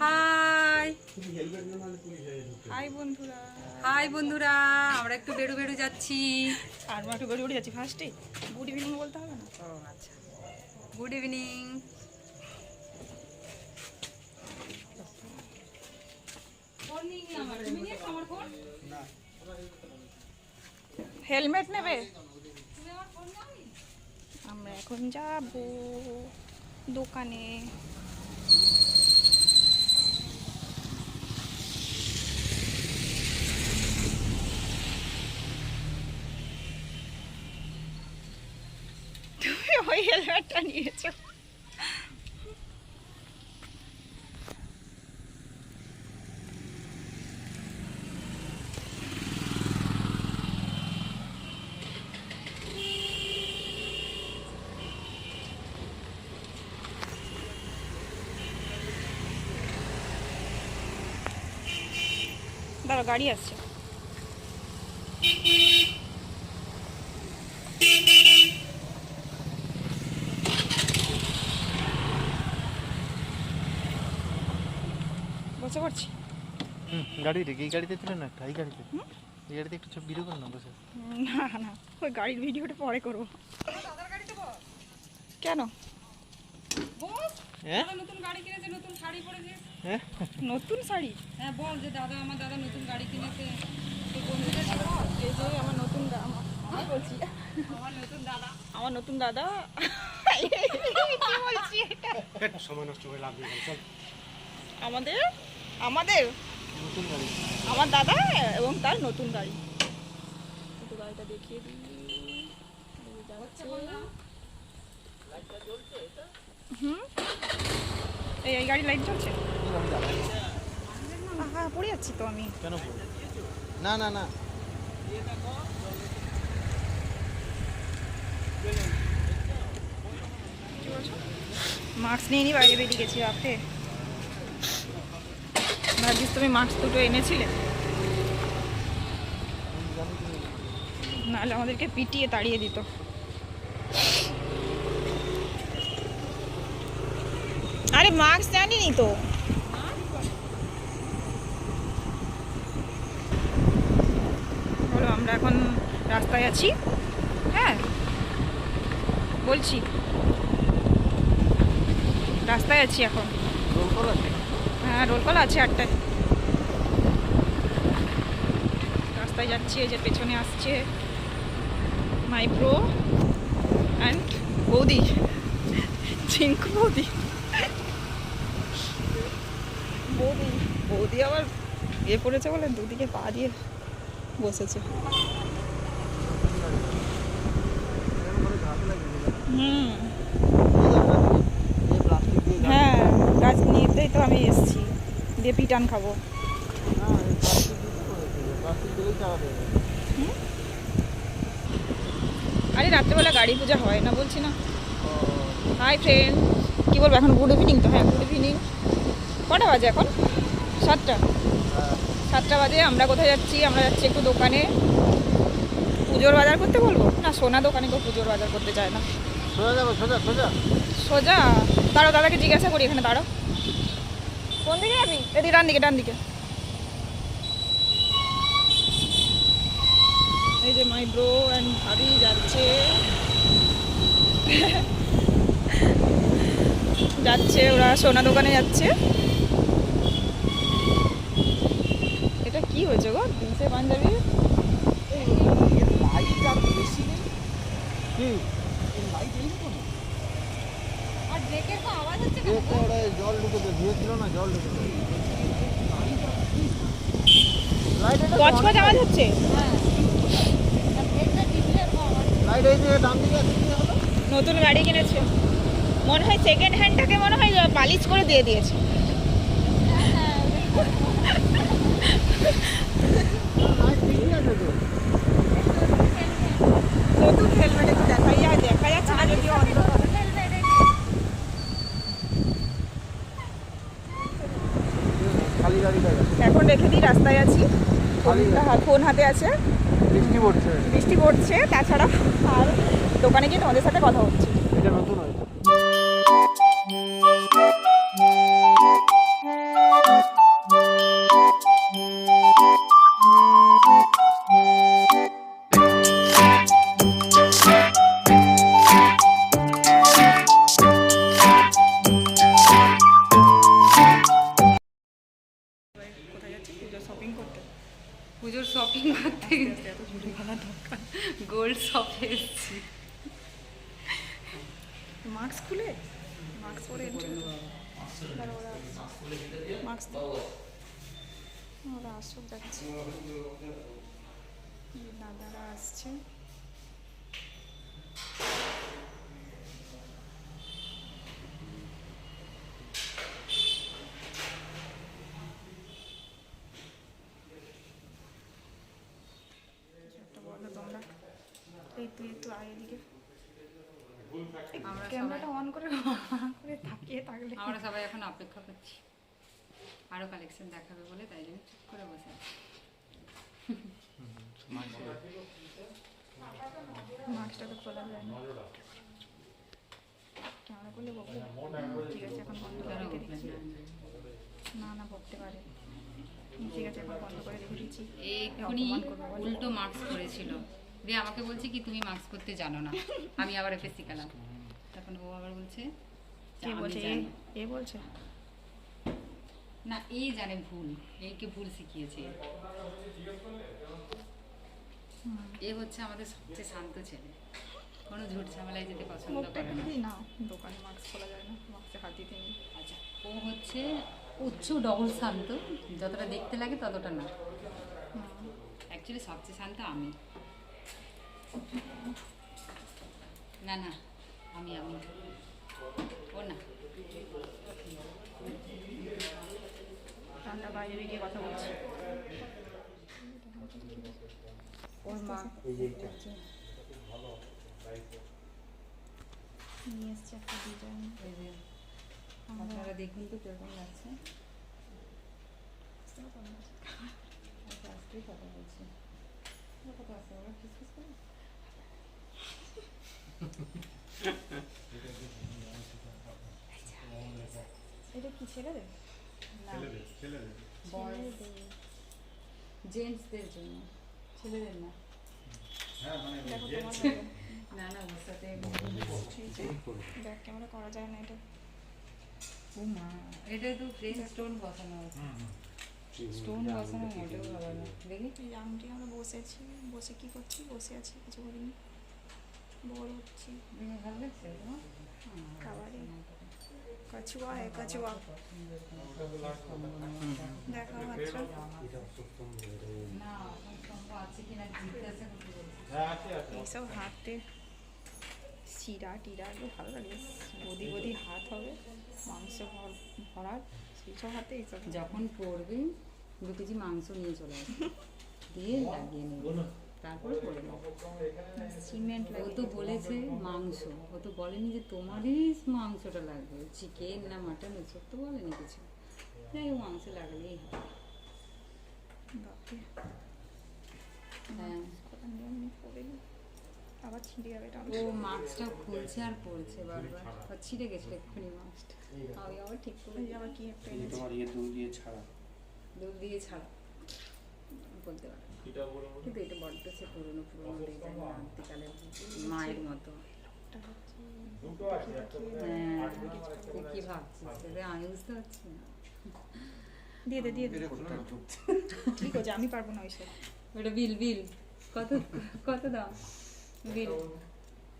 High high বন্ধুরা, আমরা একটু বেরু বেরু যাচ্ছি। আর আমরা একটু বেরু যাচ্ছি। ফার্স্টে গুড ইভিনিং বলতে হবে না? ও আচ্ছা, গুড ইভিনিং। হেলমেট নেবে? আমরা এখন যাব দোকানে। তুমি ওই হেলমেটটা নিয়েছো? দাঁড়া, গাড়ি আসছে। বসে পড়ছি। গাড়িতে এই গাড়িতে ছিল না, এই গাড়িতে একটু ছবি ভিডিও কর না বসে। না না, ওই গাড়ির ভিডিওটা পরে করবো। কেন? নতুন গাড়ি কিনেছে, নতুন শাড়ি পরেছে। হ্যাঁ, নতুন শাড়ি? হ্যাঁ বল যে দাদা, আমার দাদা নতুন গাড়ি কিনেছে। এই যে আমার নতুন আমার বলছি, আমার নতুন দাদা, আমার নতুন দাদা। কি বলছি এটা? সময় নষ্ট করে লাভ নেই, চল। আমাদের আমাদের নতুন গাড়ি, আমার দাদা এবং তার নতুন গাড়ি। একটু গাড়িটা দেখিয়ে দিই। হুম, এই গাড়ি লাইট জ্বলছে। হ্যাঁ, পড়ে যাচ্ছি তো আমি। কেন? না না না, মাস্ক নিয়ে নি, বাইরে বেরিয়ে গেছি রাতে। ভাবছিস তুমি মাস্ক দুটো এনেছিলে? নাহলে আমাদেরকে পিটিয়ে তাড়িয়ে দিত। আরে মাস্ক জানিনি তো। বলো, আমরা এখন রাস্তায় আছি। হ্যাঁ বলছি, রাস্তায় আছি এখন। রোল কল আছে? হ্যাঁ, রোল কল আছে 8টায়। রাস্তায় যাচ্ছি, এই যে পেছনে আসছে মাই ব্রো অ্যান্ড বৌদি, ঝিঙ্কু বৌদি। বৌদি বৌদি আবার ইয়ে পড়েছে বলে দুদিকে পা দিয়ে বসেছে। হুম, হ্যাঁ, গাছ নিতেই তো আমি এসেছি, দিয়ে পিটান খাবো। আরে রাত্রেবেলা গাড়ি পূজা হয় না, বলছি না। হাই ফ্রেন্ড, কী বলবো এখন? গুড ইভিনিং তো। হ্যাঁ, গুড ইভিনিং। কটা বাজে এখন? 7টা। 7টা বাজে। আমরা কোথায় যাচ্ছি? আমরা যাচ্ছি একটু দোকানে পুজোর বাজার করতে। বলবো না, সোনা দোকানে কেউ পুজোর বাজার করতে চায় না। সোজা যাবো, সোজা সোজা সোজা? দাঁড়ো, দাদাকে জিজ্ঞাসা করি। এখানে দাঁড়ো। কোন দিকে যাবি? এদিকে, ডান দিকে, ডান দিকে। এই যে মাই ব্রো অ্যান্ড ভাবি যাচ্ছে যাচ্ছে ওরা সোনা দোকানে যাচ্ছে। এটা কি হয়েছে গো? জিন্সের পাঞ্জাবি আর ব্রেকের তো আওয়াজ হচ্ছে কেন? জল ঢুকেছে, ধুয়েছিল না, জল ঢুকেছে। কচকচ আওয়াজ হচ্ছে। লাইট এই যে ডান দিকে আছে, কি হলো? নতুন গাড়ি কিনেছে মনে হয়, সেকেন্ড হ্যান্ডটাকে মনে হয় পালিশ করে দিয়ে দিয়েছে। লাইট ঠিকই আছে তো। নতুন হেলমেট একটু দেখা যাচ্ছে না যদিও অন্ধকার। খালি গাড়ি এখন রেখে দিই, রাস্তায় আছি, ফোন হাতে আছে। বৃষ্টি পড়ছে, বৃষ্টি পড়ছে, তাছাড়া আর দোকানে গিয়ে তোমাদের সাথে কথা হচ্ছে। এটা নতুন হয়েছে। শপিং করতে গেছি, এত জোরে গলা দরকার। গোল্ড শপে এসেছি। মাস্ক খুলে মাস্ক পরে এন্ট্রি মাস্ক ওরা আসুক যাচ্ছে, দাদারা আসছে। একটা বলো তোমরা, এই তুই একটু আগে দিকে আমরা ক্যামেরাটা অন করে তাকিয়ে থাকলে আমরা সবাই এখন অপেক্ষা করছি আরো কালেকশন দেখাবে বলে, তাই জন্য চুপ করে বসে আছি। মাস্কটা তো খোলা যায় না, ক্যামেরা করলে বকবে। ঠিক আছে এখন বন্ধ করে রেখে দিচ্ছি। না না বকতে পারে, ঠিক আছে এখন বন্ধ করে রেখে দিচ্ছি। এক্ষুনি উল্টো মাস্ক করেছিল, দিয়ে আমাকে বলছে কি তুমি মাস্ক করতে জানো না। আমি আবার এফে শিখালাম, তখন ও আবার বলছে কে আমি বলছে? জানি। এ বলছে না এই জানে ভুল, এইকে ভুল শিখিয়েছে। এ হচ্ছে আমাদের সবচেয়ে শান্ত ছেলে, কোনো ঝুট ঝামেলায় যেতে পছন্দ মুখটা করে না। একটু না, দোকানে মাস্ক খোলা যায় না, মাস্কে হাত দিতে নেই। আচ্ছা, ও হচ্ছে উচ্চ ডবল শান্ত, যতটা দেখতে লাগে ততটা না। অ্যাকচুয়ালি সবচেয়ে শান্ত আমি। না না আমি ও না। ঠান্ডা বাইরে গিয়ে কথা বলছি। ওর মা নিয়ে এসছে একটা ডিজাইন। এই যে আপনারা দেখুন তো কিরকম লাগছে। আচ্ছা আজকেই কথা বলছি, কথা আছে ওরা ফিসফিস করে। এটা কি ছেলেদের? না জেন্টসদের জন্য, ছেলেদের না। দেখো তোমার না না ওর সাথে ব্যাক ক্যামেরা করা যায় না এটা। ও মা, এটা তো ফ্রেঞ্চ স্টোন বসানো আছে। স্টোন বসানো মোটেও ভালো না। দেখি এই আংটি আমরা বসেছি, বসে কি করছি? বসে আছি, কিছু করিনি, বোর হচ্ছি। ভালো লাগছে তোমার? খাবারে কচুয়া है कचुआ। দেখো আচ্ছা না আছে কিনা জিজ্ঞাসা করতে বলছি। এইসব হাতে চিরা টিরা এগুলো ভালো লাগে, গদি গদি হাত হবে, মাংস ভরার, সেই সব হাতে এইসব। যখন পড়বে 2 কেজি মাংস নিয়ে চলে আসবে, দিয়ে লাগিয়ে নেবে, তারপরে পড়ে নেবে। সিমেন্ট ও লাগে তো বলেছে মাংস, ও তো বলেনি যে তোমারই মাংসটা লাগবে, চিকেন না মাটন এসব তো বলেনি কিছু। যাই হোক মাংস লাগালেই হবে। বাপরে হ্যাঁ কথা নিয়ম নেই, পড়েনি আবার ছিঁড়ে যাবে এটা। ও মাস্কটা খুলছে আর পড়ছে বারবার, আর ছিঁড়ে গেছিল এক্ষুনি মাস্কটা। আমি আবার ঠিক করে এই আবার কি একটা এনেছি। তোমার ইয়ে দুধ দিয়ে ছাড়া দুধ দিয়ে ছাড়া বলতে পারে, কিন্তু এটা বড্ড সে পুরোনো ডিজাইন, আন্তিকালের মায়ের মতো। একটা হচ্ছে হ্যাঁ তুই কি ভাবছিস সেটা আমি বুঝতে পারছি না। দিয়ে দে দিয়ে দে, কি করছে? আমি পারবো না ওইসব। ওটা বিল বিল কত কত দাম বিল?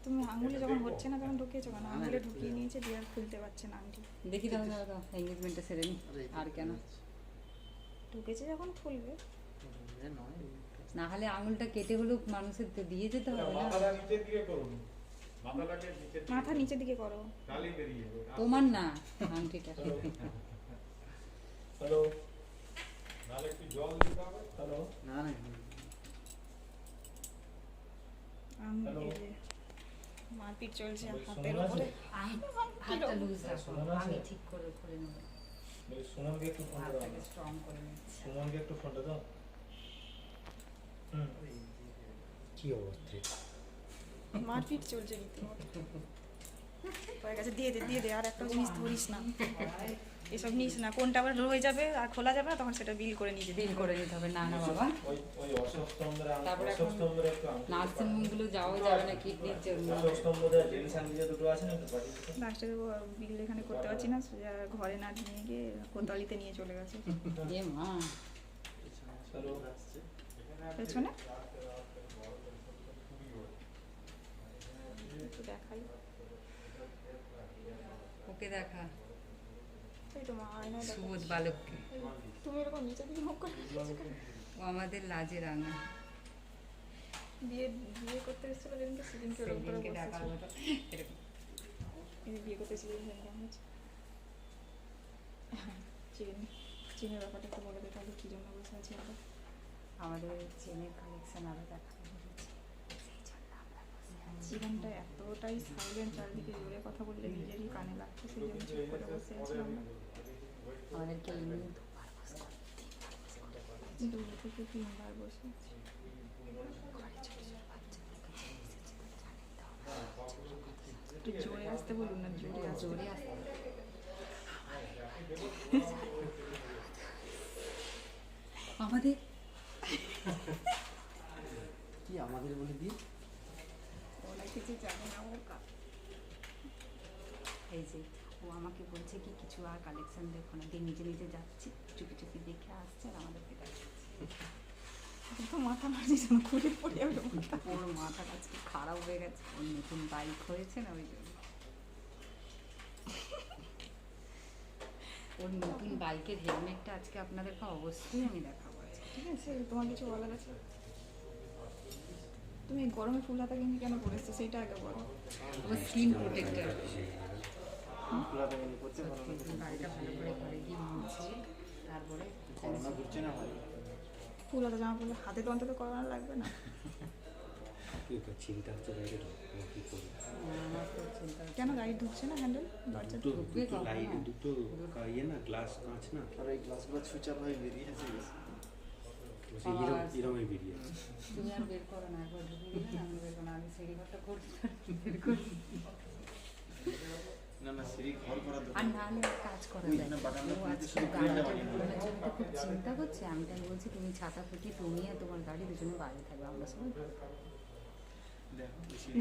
তুমি আঙুলে যখন হচ্ছে না তখন ঢুকিয়েছো কেন? আঙুলে ঢুকিয়ে নিয়েছে, দিয়ে আর খুলতে পারছে না আংটি। দেখি দাও দাও দাও এঙ্গেজমেন্টটা সেরে নি। আর কেন ঢুকেছে যখন খুলবে। না হলে আঙুলটা কেটে হলেও মানুষের তো দিয়ে যেতে হবে না। মাথা নিচের দিকে করো। তোমার না আংটিটা। হ্যালো, নালে একটু জল দিতে হবে। হ্যালো, না না এই যে মারপিট চলছে হাতের উপরে। হাতটা লুজ রাখো, আমি ঠিক করে করে নেবো। সুমনকে একটু ফোন দাও। হাতটাকে স্ট্রং করে নিচ্ছি। সুমনকে একটু ফোনটা দাও। কি অবস্থা? মারপিট চলছে রীতিমতো। হয়ে গেছে, দিয়ে দে দিয়ে দে, আর একটা জিনিস ধরিস না, এসব নিস না। কোনটা আবার রয়ে যাবে আর খোলা যাবে না, তখন সেটা বিল করে নিয়ে বিল করে নিতে হবে। না না বাবা, ওই অশোক স্তম্ভের তারপরে অশোক স্তম্ভের একটু নার্সিং হোমগুলো যাওয়া যাবে না কিডনির জন্য। অশোক স্তম্ভের জিনিস আনতে যে দুটো আছে না একটু পাঠিয়ে দিতে। লাস্টে দেবো, বিল এখানে করতে পারছি না, সোজা ঘরে না নিয়ে গিয়ে কোতালিতে নিয়ে চলে গেছে। এ মা চলো পেছনে একটু দেখাই। ওকে দেখা এই তো মা আয়নায় দেখো। সুবোধ বালককে, তুমি এরকম নিচে দিকে মুখ করে বসে কেন? ও আমাদের লাজের আঙা। বিয়ে বিয়ে করতে এসেছিল যেদিনকে সেদিনকে ওরকম করে সেদিনকে ডাকার বসেছিল। মতো এরকম। এই বিয়ে করতে এসেছিল যেদিন কেমন হয়েছে? চেনের ব্যাপারটা একটু বলে দে তাহলে কী জন্য বসে আছি আমরা। আমাদের চেনের কালেকশন আরো দেখাবো বলেছি, সেই জন্য আমরা বসে আছি। জীবনটা এতটাই সাইলেন্ট, চারিদিকে জোরে কথা বললে নিজেরই কানে লাগছে, সেই জন্য চুপ করে বসে আছি আমরা। আমাদেরকে এমনি দুবার বস করে, তিনবার বস করে। 2 থেকে 3 বার বসে আছি। ঘরে ছোট ছোট বাচ্চাদেরকে নিয়ে এসেছি, তো জানেন তো একটু জোরে আসতে বলুন না, জোরে আসতে। জোরে আসতে। আমাদের কি আমাদের বলে দিয়ে ওরা কিছু জানে না, ও এই যে ও আমাকে বলছে কি কিছু আর কালেকশন দেখো না, দিয়ে নিজে নিজে যাচ্ছে, চুপি চুপি দেখে আসছে আর আমাদেরকে দেখাচ্ছে। তো মাথা মারছিস না, ঘুরে পড়ে যাবে মাথা। ওর মাথাটা আজকে খারাপ হয়ে গেছে, ওর নতুন বাইক হয়েছে না, ওই জন্য। ওর নতুন বাইকের হেলমেটটা আজকে আপনাদেরকে অবশ্যই আমি দেখাবো আজকে। ঠিক আছে, তোমার কিছু বলার আছে? তুমি এই গরমে ফুল হাতা গেঞ্জি কেন পরেছো সেইটা আগে বলো। ও স্কিন প্রোটেক্টর। খোলা থাকে করতে ভালো লাগে। গাড়িটা ভালো করে ঘরে গিয়ে মুছছে, তারপরে করোনা ঘুরছে না ভাই। ফুল হাতা জামা পরলে হাতে তো অন্তত করোনা লাগবে না। চিন্তা হচ্ছে বাইরে কি করবো আমার তো চিন্তা হচ্ছে। কেন গাড়ি ঢুকছে না হ্যান্ডেল দরজা? দুটো ঢুকবে দুটো কখনো? লাইট দুটো ইয়ে না গ্লাস কাঁচ না আর এই গ্লাসগুলো সুইচার হয়ে বেরিয়ে আছে। সেই এরমই বেরিয়ে আছে তুমি আর বের করো না, একবার ঢুকে গেলে আমি বের করো না, আমি সিঁড়ি ঘরটা করছি বের করি। না না সিঁড়ি ঘর করা আর নাহলে এক কাজ করা যায়, ও আজকে গাড়িটা ঘুরানোর জন্য তো খুব চিন্তা করছে। আমি তাই বলছি তুমি ছাতা ফুটি, তুমি আর তোমার গাড়ি দুজনে বাইরে থাকবে, আমরা সবাই ঘরে থাকবো।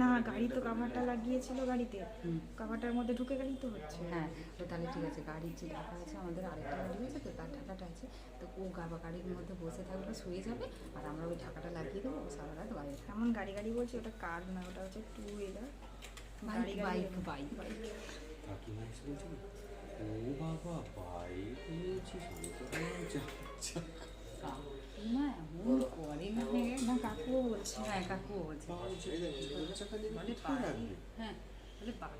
না, গাড়ি তো কাভারটা লাগিয়েছিল গাড়িতে, হুম। কাভারটার মধ্যে ঢুকে গেলেই তো হচ্ছে। হ্যাঁ, তো তাহলে ঠিক আছে, গাড়ির যে ঢাকা আছে, আমাদের আরেকটা গাড়ি আছে তো তার ঢাকাটা আছে, তো ও গাড়ির মধ্যে বসে থাকবে, শুয়ে যাবে, আর আমরা ওই ঢাকাটা লাগিয়ে দেবো, ও সারা রাত বাইরে থাকবে। এমন গাড়ি গাড়ি বলছি, ওটা কার না, ওটা হচ্ছে 2 wheeler. Bike bike bike bike. কাকিমা এসে বলছে কি, ও বাবা বাইক নিয়েছিস আমি তো কাকিমা এমন করে না, না, কাকুও বলছে। হ্যাঁ কাকুও বলছে, বলে বাড়ি, হ্যাঁ বলে বাড়ি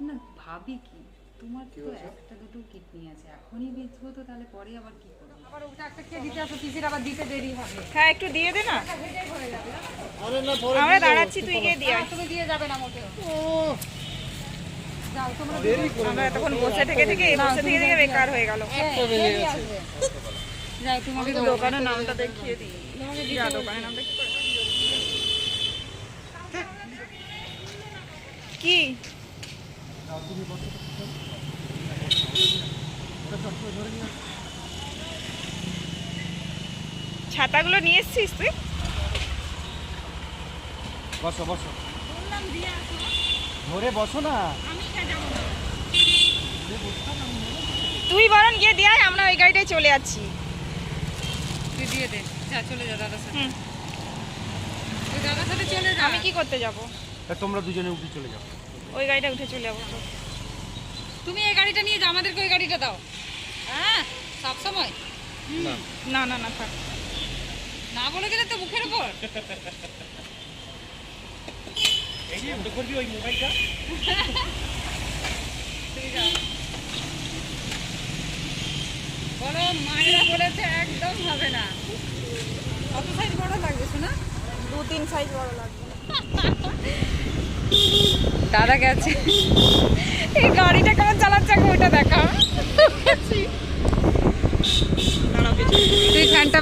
না, ভাবি কি তোমার তো একটা দুটো কিডনি আছে, এখনই বেচবো তো তাহলে পরে আবার কি করবো? আবার ওটা একটা খেয়ে দিতে আসো, পিসির আবার দিতে দেরি হবে। হ্যাঁ, একটু দিয়ে দে না, আরে না পরে আমরা দাঁড়াচ্ছি, তুই গিয়ে দিয়ে আয়। তুমি দিয়ে যাবে না মোটেও। যাও তোমরা আমরা এতক্ষণ বসে থেকে বেকার হয়ে গেল। যাও তোমাকে দোকানের নামটা দেখিয়ে দিই। যা, দোকানের নামটা কি করে? কি ছাতাগুলো নিয়ে এসছিস তুই? বসো বসো ধরে বসো না। তুই বরং গিয়ে দিয়ে আয়, আমরা ওই গাড়িটায় চলে যাচ্ছি। তুই দিয়ে দে, যা চলে যা দাদার সাথে। হুম। তুই দাদার সাথে চলে যা। আমি কি করতে যাব? তোমরা দুজনে উঠে চলে যাও। ওই গাড়িটা উঠে চলে যাবো। তুমি এই গাড়িটা নিয়ে যাও, আমাদেরকে ওই গাড়িটা দাও। হ্যাঁ সব সময় না না না, থাক। না বলে গেলে তো মুখের উপর। এই যে বন্ধ করবি ওই মোবাইলটা। তুই যা। বলো মায়েরা বলেছে একদম হবে না। কত সাইজ বড় লাগবে শোনা? 2-3 সাইজ বড় লাগবে। দাদা গেছে। এই গাড়িটা কেমন চালাচ্ছে ওইটা দেখা। তুই ফ্যানটা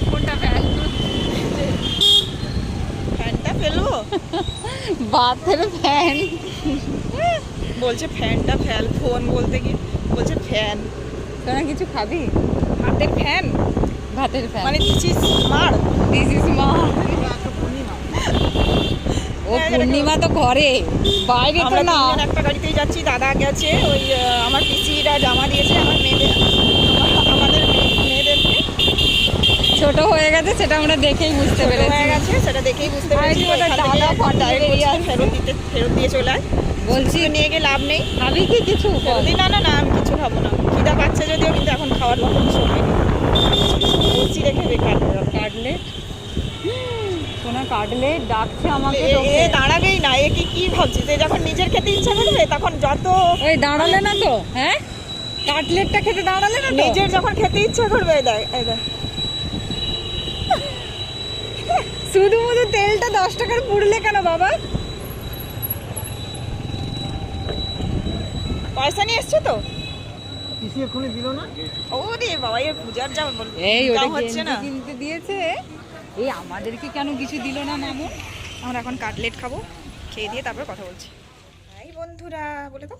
ফোনটা ফ্যানটা ফেলবো? বাথের ফ্যান বলছে ফ্যানটা ফেল, ফোন বলতে গিয়ে বলছে ফ্যান। তোরা কিছু খাবি? হাতের ফ্যান ভাতের ফ্যান মানে দিস ইজ মার। দিস ইজ মা। ও পূর্ণিমা তো ঘরে, বাইরে তো আমরা না। তিনজন একটা গাড়িতেই যাচ্ছি, দাদা গেছে, ওই আমার পিসিরা জামা দিয়েছে আমার মেয়েদের, আমাদের মেয়েদেরকে। ছোট ছোট হয়ে গেছে সেটা আমরা দেখেই বুঝতে ছোট পেরেছি হয়ে গেছে সেটা দেখেই বুঝতে আর পেরেছি। ওটা ওখান থেকে ডালা ফাটিয়ে direct বেরিয়ে বলছি, ফেরত দিয়ে চলে আয়। বলছি নিয়ে গিয়ে লাভ নেই। খাবি কি কিছু বলছি না না না আমি কিছু খাবো না, খিদা পাচ্ছে যদিও কিন্তু এখন খাওয়ার মতন সময় নেই। বলছি রেখে বেকার হয়ে গেল। কাটলেট সোনা কাটলেট ডাকছে আমাকে এ দাঁড়াবেই না, এ কি ভাবছিস? এ যখন নিজের খেতে ইচ্ছা করবে তখন যত ওই দাঁড়ালে না তো হ্যাঁ কাটলেটটা খেতে দাঁড়ালে না তো নিজের যখন খেতে ইচ্ছা করবে এই দেখ এই দেখ। শুধু শুধু তেলটা 10 টাকার পুড়লে কেন বাবা পয়সা নিয়ে এসছো তো? পিসি এক্ষুনি দিল না? ও রে বাবা, এর পূজার যা বল এই ওটা দাম হচ্ছে না। কিনতে দিয়েছে এই আমাদেরকে কেন কিছু দিল না মামু আমরা এখন কাটলেট খাবো, খেয়ে দিয়ে তারপর কথা বলছি। হাই বন্ধুরা বলে তো,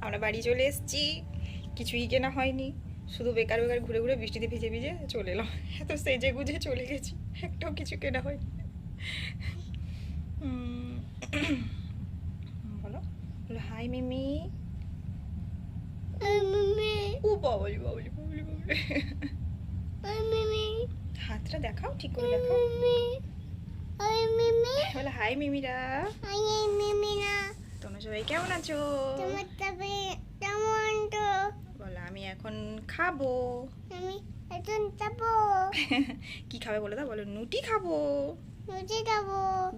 আমরা বাড়ি চলে এসেছি, কিছুই কেনা হয়নি, শুধু বেকার বেকার ঘুরে ঘুরে বৃষ্টিতে ভিজে ভিজে চলে এলাম। এত সেজে গুজে চলে গেছি, একটাও কিছু কেনা হয়নি। বলো বলো হাই মিমি। ও বাবলি বাবলি বাবলি বাবলি, হাতটা দেখাও, ঠিক করে দেখাও। বলো হাই মিমিরা। তোমরা সবাই কেমন আছো? বলো আমি এখন খাবো। কি খাবে বলে দাও, বলো নুটি খাবো,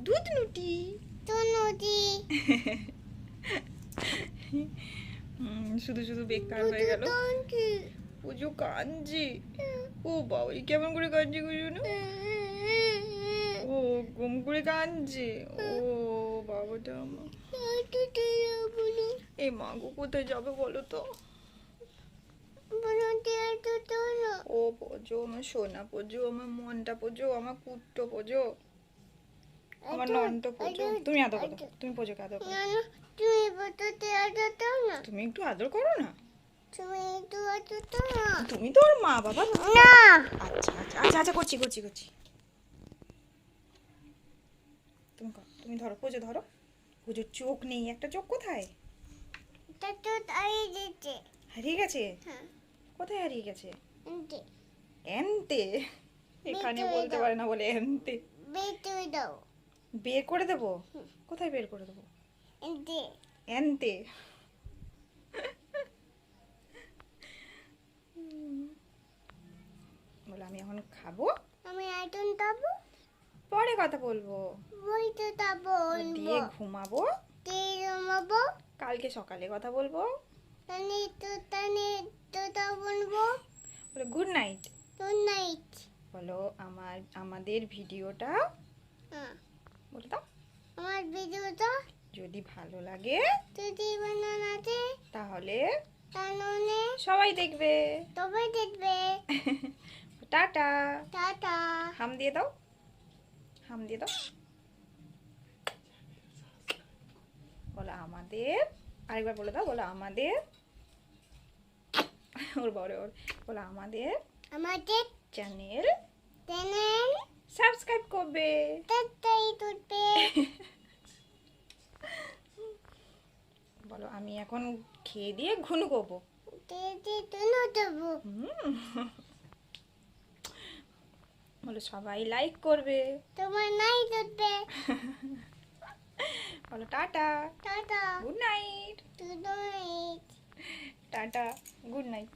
দুধ নুটি। শুধু শুধু বেকার হয়ে গেল। পুজো কাঞ্জি, ও বাবা কেমন করে কাঞ্জি গুজো না, ও গুম করে কাঞ্জি, ও বাবাটা আমার। এই মা গো কোথায় যাবে বলো তো? ও পোজো আমার সোনা পোজো, আমার মনটা পোজো, আমার কুট্টো পোজো, আমার নন্ট পোজো। তুমি আদর করো, তুমি পোজোকে আদর করো। তুমি একটু আদর করো না, তুমি তো ওর মা বাবা। আচ্ছা আচ্ছা আচ্ছা আচ্ছা করছি করছি করছি। তুমি করো, তুমি ধরো পোজো ধরো। পুজোর চোখ নেই, একটা চোখ কোথায় হারিয়ে গেছে? কোথায় হারিয়ে গেছে? এনতে, এখানে বলতে পারে না বলে এনতে। বের করে দেবো? কোথায় বের করে দেবো? এনতে। বলে আমি এখন খাবো, পরে কথা বলবো, দিয়ে ঘুমাবো, কালকে সকালে কথা বলবো। বলে গুড নাইট। বলো আমাদের ভিডিওটা বলে দাও, আমার ভিডিওটা যদি ভালো লাগে যদি বানানো আছে তাহলে তাহলে সবাই দেখবে। সবাই দেখবে। টাটা। টাটা। হাম দিয়ে দাও, হাম দিয়ে দাও। বলো আমাদের, আরেকবার বলে দাও, বলো আমাদের, ওর বড় ওর বলো আমাদের আমাদের চ্যানেল চ্যানেল সাবস্ক্রাইব করবে। তাড়াতাড়ি তুলবে। বলো আমি এখন খেয়ে দিয়ে ঘুনু করবো। দিদি তুলো দেবো। বলো সবাই লাইক করবে। তোমার নাই তুলবে। বলো টাটা, টাটা। Good night. তুলো। Tata, good night.